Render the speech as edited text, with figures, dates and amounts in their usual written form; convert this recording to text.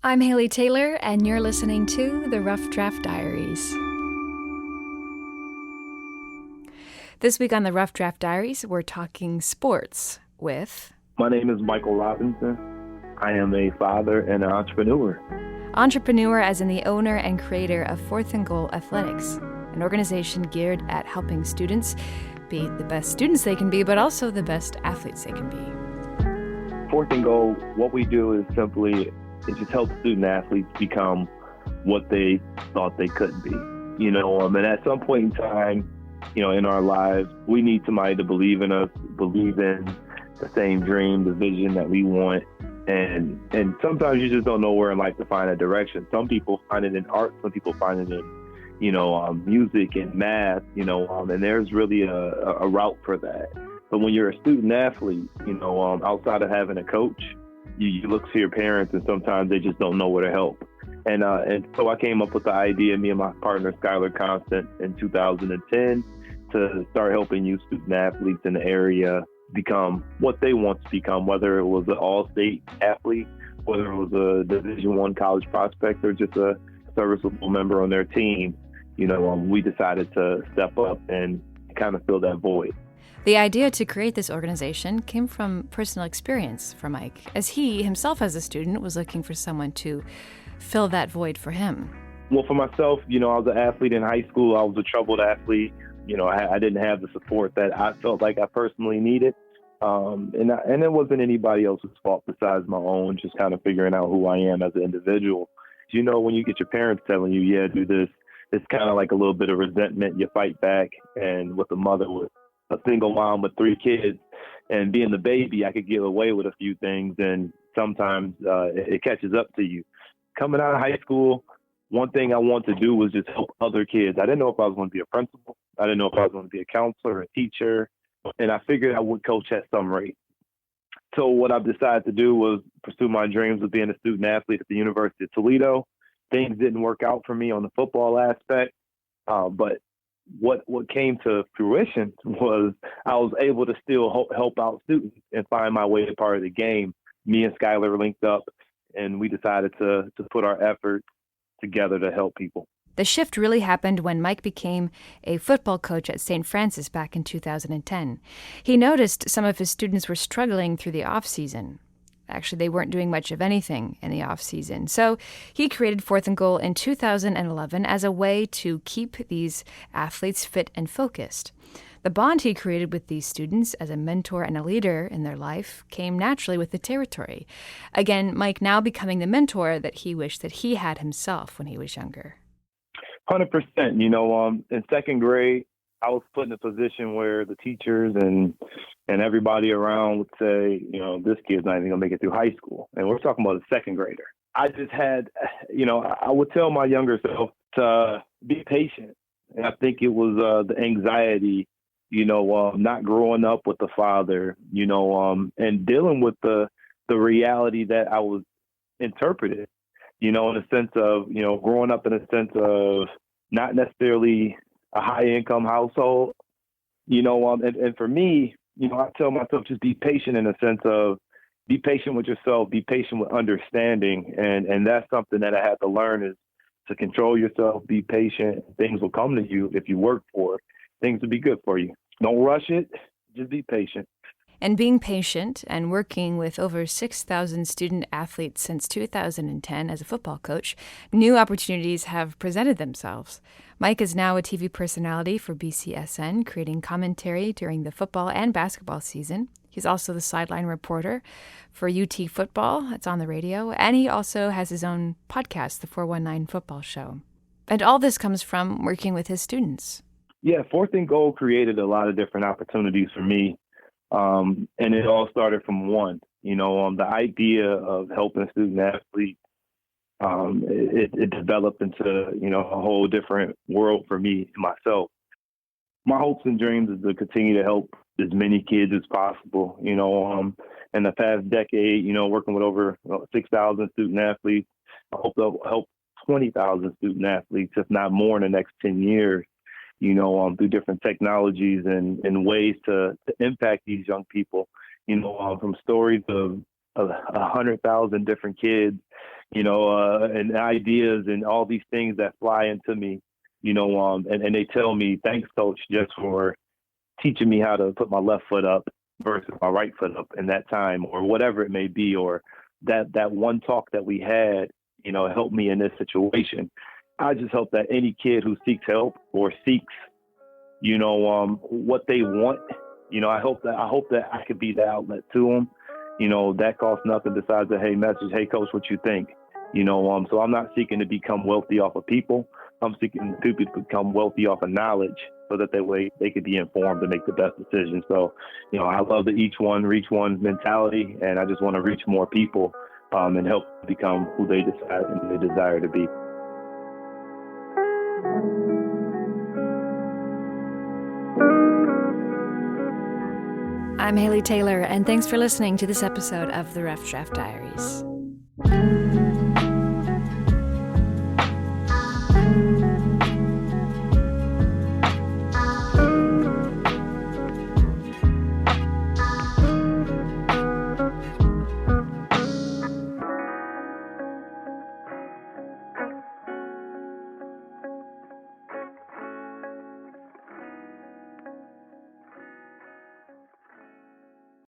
I'm Haley Taylor, and you're listening to the Rough Draft Diaries. This week on the Rough Draft Diaries, we're talking sports with... My name is Michael Robinson. I am a father and an entrepreneur. Entrepreneur as in the owner and creator of Fourth and Goal Athletics, an organization geared at helping students be the best students they can be, but also the best athletes they can be. Fourth and Goal, what we do is just help student athletes become what they thought they couldn't be. And at some point in time, in our lives, we need somebody to believe in us, believe in the same dream, the vision that we want. And sometimes you just don't know where in life to find a direction. Some people find it in art, some people find it in, music and math, and there's really a route for that. But when you're a student athlete, outside of having a coach, you look to your parents, and sometimes they just don't know where to help. And so I came up with the idea, me and my partner, Skylar Constant, in 2010, to start helping youth student athletes in the area become what they want to become, whether it was an all-state athlete, whether it was a Division I college prospect, or just a serviceable member on their team. We decided to step up and kind of fill that void. The idea to create this organization came from personal experience for Mike, as he himself as a student was looking for someone to fill that void for him. Well, for myself, I was an athlete in high school. I was a troubled athlete. I didn't have the support that I felt like I personally needed. And it wasn't anybody else's fault besides my own, just kind of figuring out who I am as an individual. When you get your parents telling you, yeah, do this, it's kind of like a little bit of resentment. You fight back. And with a mother with a single mom with 3 kids and being the baby, I could get away with a few things. And sometimes it catches up to you. Coming out of high school, one thing I wanted to do was just help other kids. I didn't know if I was going to be a principal. I didn't know if I was going to be a counselor, a teacher. And I figured I would coach at some rate. So what I've decided to do was pursue my dreams of being a student athlete at the University of Toledo. Things didn't work out for me on the football aspect. But what came to fruition was I was able to still help out students and find my way to part of the game. Me and Skylar linked up, and we decided to put our efforts together to help people. The shift really happened when Mike became a football coach at St. Francis back in 2010. He noticed some of his students were struggling through the off-season. Actually, they weren't doing much of anything in the off-season. So he created Fourth and Goal in 2011 as a way to keep these athletes fit and focused. The bond he created with these students as a mentor and a leader in their life came naturally with the territory. Again, Mike now becoming the mentor that he wished that he had himself when he was younger. 100%. In second grade, I was put in a position where the teachers and everybody around would say, this kid's not even gonna make it through high school. And we're talking about a second grader. I just had, I would tell my younger self to be patient. And I think it was the anxiety, not growing up with the father, and dealing with the reality that I was interpreted, in a sense of, growing up in a sense of not necessarily a high income household, and for me, I tell myself just be patient in a sense of be patient with yourself, be patient with understanding. And that's something that I had to learn is to control yourself, be patient. Things will come to you if you work for it. Things will be good for you. Don't rush it. Just be patient. And being patient and working with over 6,000 student athletes since 2010 as a football coach, new opportunities have presented themselves. Mike is now a TV personality for BCSN, creating commentary during the football and basketball season. He's also the sideline reporter for UT Football. It's on the radio. And he also has his own podcast, the 419 Football Show. And all this comes from working with his students. Yeah, Fourth and Goal created a lot of different opportunities for me. And it all started from one, the idea of helping student athletes. It developed into, a whole different world for me and myself. My hopes and dreams is to continue to help as many kids as possible. In the past decade, working with over 6,000 student athletes, I hope to help 20,000 student athletes, if not more, in the next 10 years. Through different technologies and ways to impact these young people, from stories of 100,000 different kids, and ideas and all these things that fly into me, and they tell me, thanks, coach, just for teaching me how to put my left foot up versus my right foot up in that time, or whatever it may be, or that one talk that we had, helped me in this situation. I just hope that any kid who seeks help or seeks, what they want, I hope that I could be the outlet to them. That costs nothing besides a hey message, hey coach, what you think? So I'm not seeking to become wealthy off of people. I'm seeking people to become wealthy off of knowledge, so that they could be informed to make the best decision. So, I love the each one reach one mentality, and I just want to reach more people and help become who they decide and they desire to be. I'm Haley Taylor, and thanks for listening to this episode of the Rough Draft Diaries.